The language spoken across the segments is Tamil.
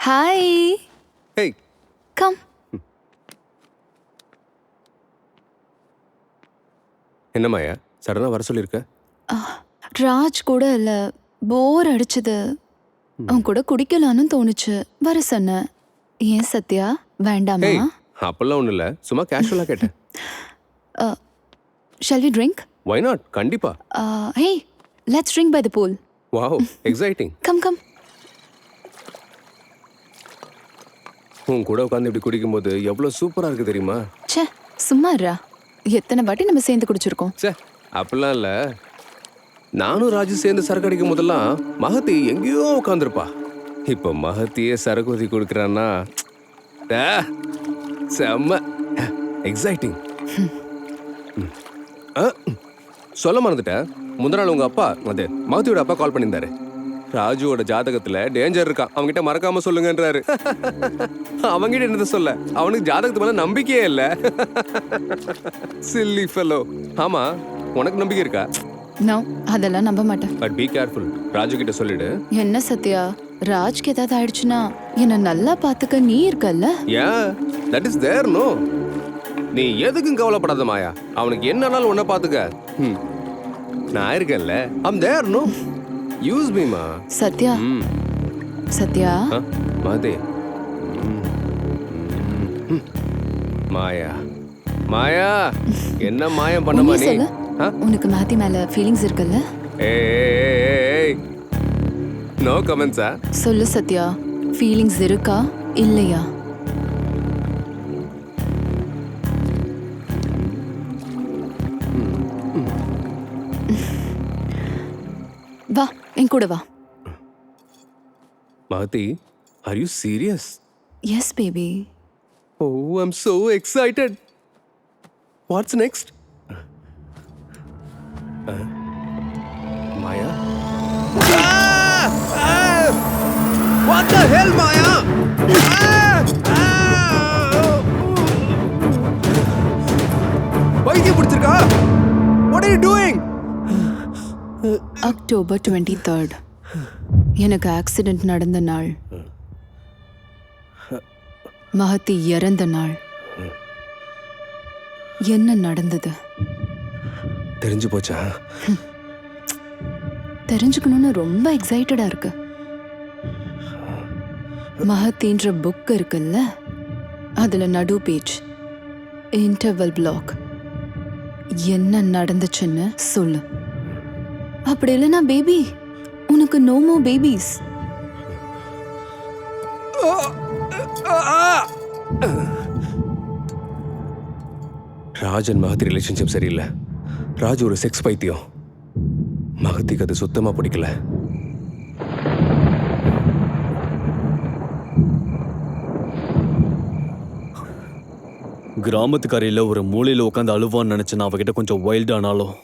ஹாய். ஹேய். கம். என்ன மாயா சடனா வர சொல்லியிருக்க? ராஜ் கூட இல்ல, போர் அடிச்சது. அவன் கூட குடிக்கலான்னு தோணுச்சு, வர சொன்னேன். ஏன் சத்யா வேண்டாமா? ஹேய், அப்பெல்லாம் ஒன்றும் இல்லை, சும்மா கேஷுவலாக கேட்டேன். Shall we drink? Why not? கண்டிப்பா. Hey, let's drink by the pool. Wow, exciting. Come come. உன் கூட உட்காந்து இப்படி குடிக்கும்போது எவ்வளோ சூப்பராக இருக்குது தெரியுமா? ச்சே, சும்மா இருடா. எத்தனை வாட்டி நம்ம சேர்ந்து குடிச்சிருக்கோம். சே, அப்படிலாம் இல்லை. நானும் ராஜு சேர்ந்து சரக்கு அடிக்கும் போதெல்லாம் மகத்தி எங்கேயோ உட்காந்துருப்பா. இப்போ மகத்தியே சரக்கு ஊற்றி கொடுக்குறான்னா செம்ம எக்ஸைட்டிங். சொல்ல மறந்துட்டேன், முந்தின நாள் உங்க அப்பா அது மகத்தியோட அப்பா கால் பண்ணியிருந்தாரு. ராஜுவோட ஜாதகத்துல டேஞ்சர் இருக்கான், அவன்கிட்ட மறக்காம சொல்லுங்கன்றாரு. அவன்கிட்ட என்னது சொல்ல, அவனுக்கு ஜாதகத்து மேல நம்பிக்கையே இல்ல. Chilli fellow. ஆமா, உனக்கு நம்பிக்கை இருக்கா? நோ, அதெல்லாம் நம்ப மாட்டேன். But be careful. ராஜு கிட்ட சொல்லிடு. என்ன சத்யா, ராஜ்க்கு ஏதாவது ஆயிடுச்சுன்னா என்ன நல்லா பாத்துக்க நீ இருக்கல்ல. ஏன், தட் இஸ் தேர். நோ, நீ எதுக்கும் கவலைப்படாத மாயா. அவனுக்கு என்னன்னாலும் உன்னை பாத்துக்க. நான் இருக்கேன்ல, I'm there. No, use me மா. சத்யா, சத்யா. மாதே. மாயா, மாயா, என்ன மாயம் பண்ணமா நீ? உனக்கு மாத்தி மேல ஃபீலிங்ஸ் இருக்குல்ல? ஏய், நோ கமெண்ட்ஸா? சொல்லு சத்யா, ஃபீலிங்ஸ் இருக்கா இல்லையா? வா, என் கூட வா. Mahati, are you serious? Yes, baby. Oh, I'm so excited. What's next? Maya? What the hell, Maya? Why are you putting? What are you doing? October 23rd எனக்கு ஆக்சிடென்ட் நடந்த நாள், மகத்தி இறந்த நாள். என்ன நடந்தது தெரிஞ்சு போச்சா? தெரிஞ்சுக்கணும்னு ரொம்ப எக்ஸைட்டடா இருக்கு. மகத்தின்ற புக் இருக்குல்ல, அதுல நடு பேஜ் இன்டர்வல் பிளாக். என்ன நடந்துச்சுன்னு சொல்லு. அப்படி இல்லைனா பேபி, உனக்கு no more babies. Rajan மகத்தி relationship சரியில்லை. ராஜ் ஒரு செக்ஸ் பைத்தியம். மகத்திக்கு அது சுத்தமா பிடிக்கல. கிராமத்துக்காரையில ஒரு மூலையில உட்காந்து அழுவான்னு நினைச்சேன். அவகிட்ட கொஞ்சம் வைல்டானாலும்,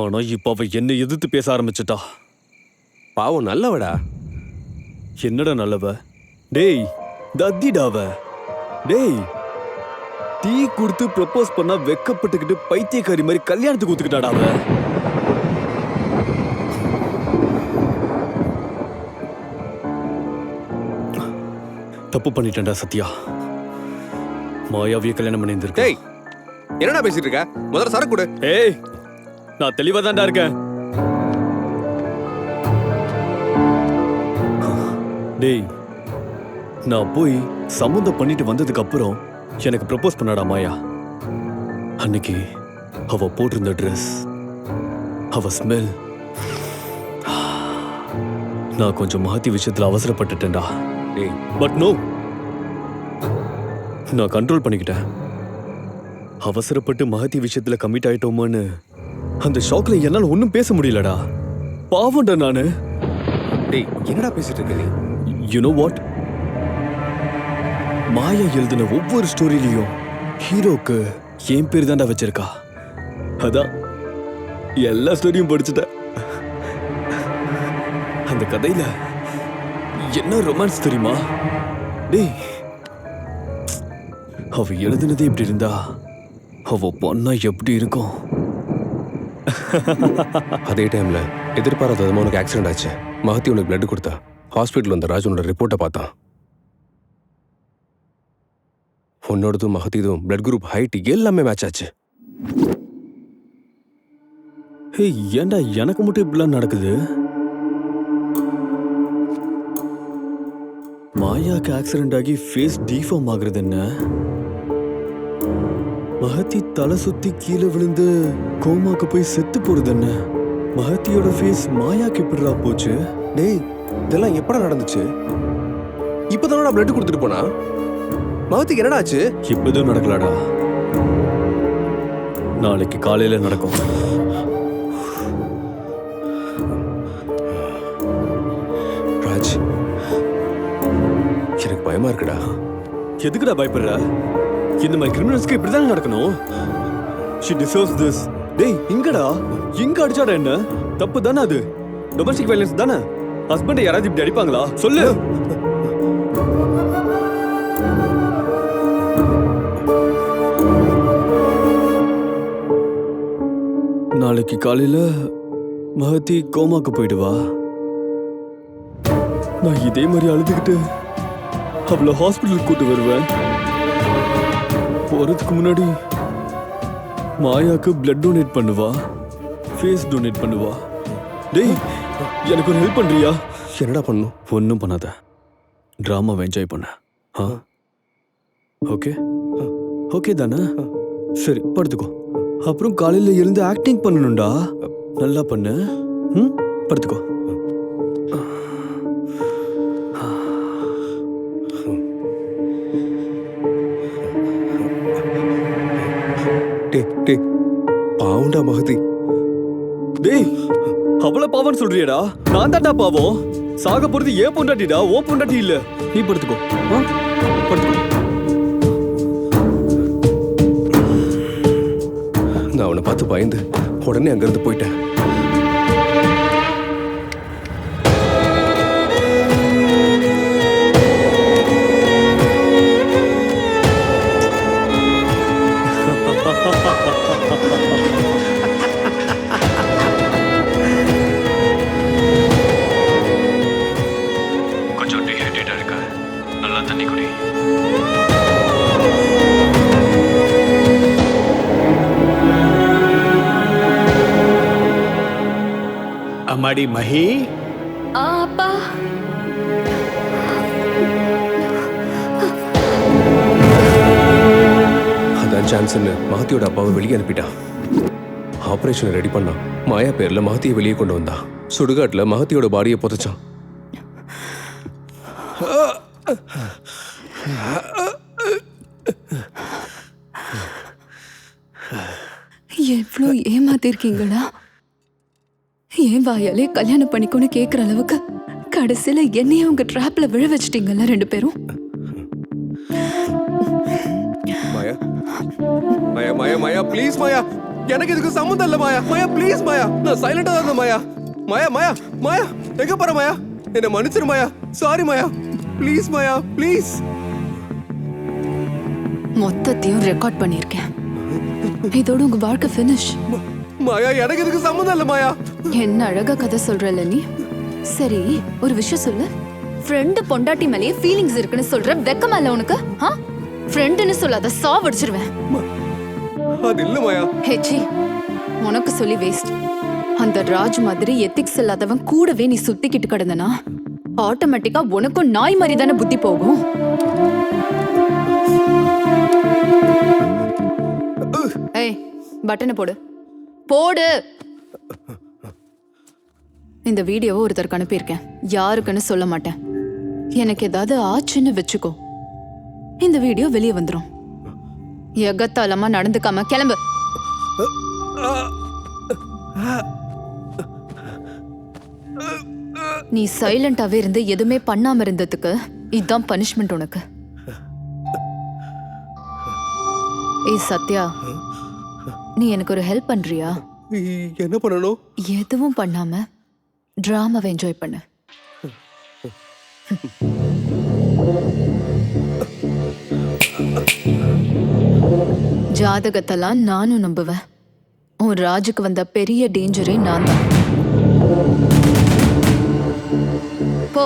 ஆனா இப்ப அவ என்னை எதிர்த்து பேச ஆரம்பிச்சுட்டா. பாவம், நல்லவடா. என்னடா நல்லவ? டேய், தத்திடாவ. டேய், டீ கொடுத்து ப்ரப்போஸ் பண்ணா வெக்கப்பட்டுக்கிட்டு பைத்தியக்காரி மாதிரி கல்யாணத்துக்கு ஒத்துக்கிட்டாடாவ. தப்பு பண்ணிட்டேன்டா சத்யா. மாயாவிய கல்யாணம் பண்ணியிருந்திருக்க. டேய், என்னடா பேசிட்டு இருக்க? முதல்ல சரக்கு கொடு. ஏய், நான் தெளிவா தான்டா இருக்கேன். டேய், நான் போய் சம்மந்தம் பண்ணிட்டு வந்ததுக்கு அப்புறம் எனக்கு ப்ரப்போஸ் பண்ணாடா மாயா. அன்னைக்கு அவ போட்டிருந்த ட்ரெஸ், அவ ஸ்மெல், நான் கொஞ்சம் மகத்தி விஷயத்துல அவசரப்பட்டுட்டேன்டா. டேய், பட் நோ, நான் கண்ட்ரோல் பண்ணிக்கிட்டேன். அவசரப்பட்டு மகத்தி விஷயத்துல கமிட் ஆயிட்டோமோன்னு அந்த ஷாக்ல என்னால ஒன்னும் பேச முடியலடா. பாவம்டா நானு. டேய், என்னடா பேசிட்டு இருக்க நீ? You know what? மாயா எழுதின ஒவ்வொரு ஸ்டோரியிலையும் ஹீரோக்கு என் பேர் தான்டா வச்சிருக்கா. அதான் எல்லா ஸ்டோரியும் படிச்சுட்டேன். அந்த கதையில என்ன ரொமான்ஸ் தெரியுமா? டேய், அவ எழுதினதே இப்படி இருந்தா அவ பொண்ணா எப்படி இருக்கும்? அதே டைம்ல எதிர்பாராத விதமா உனக்கு ஆக்சிடென்ட் ஆச்சு. மகத்தி உனக்கு பிளட் கொடுத்தா. ஹாஸ்பிட்டல் வந்த ராஜனோட ரிப்போர்ட்டை பார்த்தான். உன்னோடதும் மகத்திதும் பிளட் குரூப் ஹைட் எல்லாமே மேட்ச் ஆச்சு. ஹே, ஏன்டா எனக்கு மட்டும் இப்படிலாம் நடக்குது? மாயாக்கு ஆக்சிடென்ட் ஆகி ஃபேஸ் டீஃபார்ம் ஆகுறது என்ன? மகத்தி தலை சுத்தி கீழே விழுந்து கோமாக்கு போய் செத்து போறது என்ன? மகத்தியோட ஃபேஸ் மாயாக்கு எப்படிடா போச்சு? டேய், இதெல்லாம் எப்படா நடந்துச்சு? இப்பதானடா பிளட் கொடுத்துட்டு போனா. மகத்திக்கு என்னடா ஆச்சு? இப்பதும் நடக்கலடா, நாளைக்கு காலையில நடக்கும். ராஜ், எனக்கு பயமா இருக்குடா. எதுக்குடா பயப்படுற? இந்த மாதிரி கிரிமினல்ஸ்க்கு இப்படிதான் நடக்கணும். She deserves this. டேய், இங்கடா இங்க அடிச்சாடா என்ன தப்பு தானே? அது டொமஸ்டிக் வயலன்ஸ் தானே? ஹஸ்பண்டை யாராவது இப்படி அடிப்பாங்களா? சொல்லு. நாளைக்கு காலையில மகத்தி கோமாக்கு போயிடுவா. நான் இதே மாதிரி அழுதுகிட்டு அவளை ஹாஸ்பிட்டலுக்கு கூட்டு வருவேன். போறதுக்கு முன்னாடி மாயாக்கு பிளட் டொனேட் பண்ணுவா, ஃபேஸ் டொனேட் பண்ணுவா. டேய், எனக்கு ஒரு ஹெல்ப் பண்றியா? என்னடா பண்ணும்? ஒன்றும் பண்ணாத, ட்ராமாவை என்ஜாய் பண்ண. ஓகே ஓகே தானே? சரி, படுத்துக்கோ. அப்புறம் காலையில எழுந்து ஆக்டிங் பண்ணணும்டா. நல்லா பண்ணு. படுத்துக்கோ. பாவுண்டா மகதி. டேய், அவளை பாவன்னு சொல்றியடா? நான் தான்டா பாவம். சாக போறது ஏன் பொண்டாட்டிடா, ஓ பொண்டாட்டி இல்ல. நீ படுத்துக்கோ. படுத்துக்கோ. நான் அவனை பார்த்து பயந்து உடனே அங்கிருந்து போயிட்டேன். கொஞ்சம் டீஹைட்ரேட்டா இருக்க, நல்லா தண்ணி குடி. அம்மாடி மஹி, அப்பா, அதான் சான்ஸ்ன்னு மகத்தியோட அப்பாவை வெளியே அனுப்பிட்டான். ஆபரேஷன் ரெடி பண்ணான். மாயா பேர்ல மகத்தியை வெளியே கொண்டு வந்தான். சுடுகாட்டுல மகத்தியோட பாடியை புதைச்சான். எவ்வளோ ஏமாத்திருக்கீங்களா? ஏன் வாயாலே கல்யாணம் பண்ணிக்கொண்டு கேட்குற அளவுக்கு கடைசியில என்னைய உங்க ட்ராப்ல விழ வச்சிட்டீங்கல்ல ரெண்டு பேரும். மாயா, மாயா, மாயா, மாயா, ப்ளீஸ் மாயா, எனக்கு இதுக்கு சம்மந்தம் இல்ல மாயா. மாயா, ப்ளீஸ் மாயா, நான் சைலண்டா தான் இருந்தேன் மாயா. மாயா, மாயா, மாயா, எங்க போற மாயா? என்ன மன்னிச்சிரு Maya. Sorry Maya, please Maya, please. மொத்தத்தையும் ரெக்கார்ட் பண்ணியிருக்கேன். இதோட உங்க வாழ்க்கை ஃபினிஷ். மாயா, எனக்கு இதுக்கு சம்மந்தம் இல்ல மாயா. என்ன அழகா கதை சொல்றல நீ. சரி, ஒரு விஷயம் சொல்லு. ஃப்ரெண்டு பொண்டாட்டி மேலேயே ஃபீலிங்ஸ் இருக்குன்னு சொல்ற, வெக்கமா இல்ல உனக்கு? ஃப்ரெண்டுன்னு சொல்லாத, சாவடிச்சிருவேன். அது இல்ல மாயா. ஹேச்சி, உனக்கு சொல்லி வேஸ்ட். அந்த ராஜ் மாதிரி எத்திக்ஸ் இல்லாதவன் கூடவே நீ சுத்திக்கிட்டு கிடந்தனா ஆட்டோமேட்டிக்கா உனக்கும் நாய் மாதிரி தானே புத்தி போகும். ஏய், பட்டனை போடு போடு. இந்த வீடியோவை ஒருத்தருக்கு அனுப்பியிருக்கேன். யாருக்குன்னு சொல்ல மாட்டேன். எனக்கு ஏதாவது ஆச்சுன்னு வச்சுக்கோ, இந்த வீடியோ வெளியே வந்துடும். எகத்தாலமா நடந்துக்காம கிளம்பு. நீ சைலண்டாவே இருந்து எதுவுமே பண்ணாம இருந்ததுக்கு இதுதான் பனிஷ்மெண்ட் உனக்கு. ஏய் சத்யா, நீ எனக்கு ஒரு ஹெல்ப் பண்றியா? என்ன பண்ணணும்? எதுவும் பண்ணாம டிராமாவை என்ஜாய் பண்ணு. ஜாதகத்தெல்லாம் நானும் நம்புவேன். உன் ராஜுக்கு வந்த பெரிய டேஞ்சரே நான் தான். போ.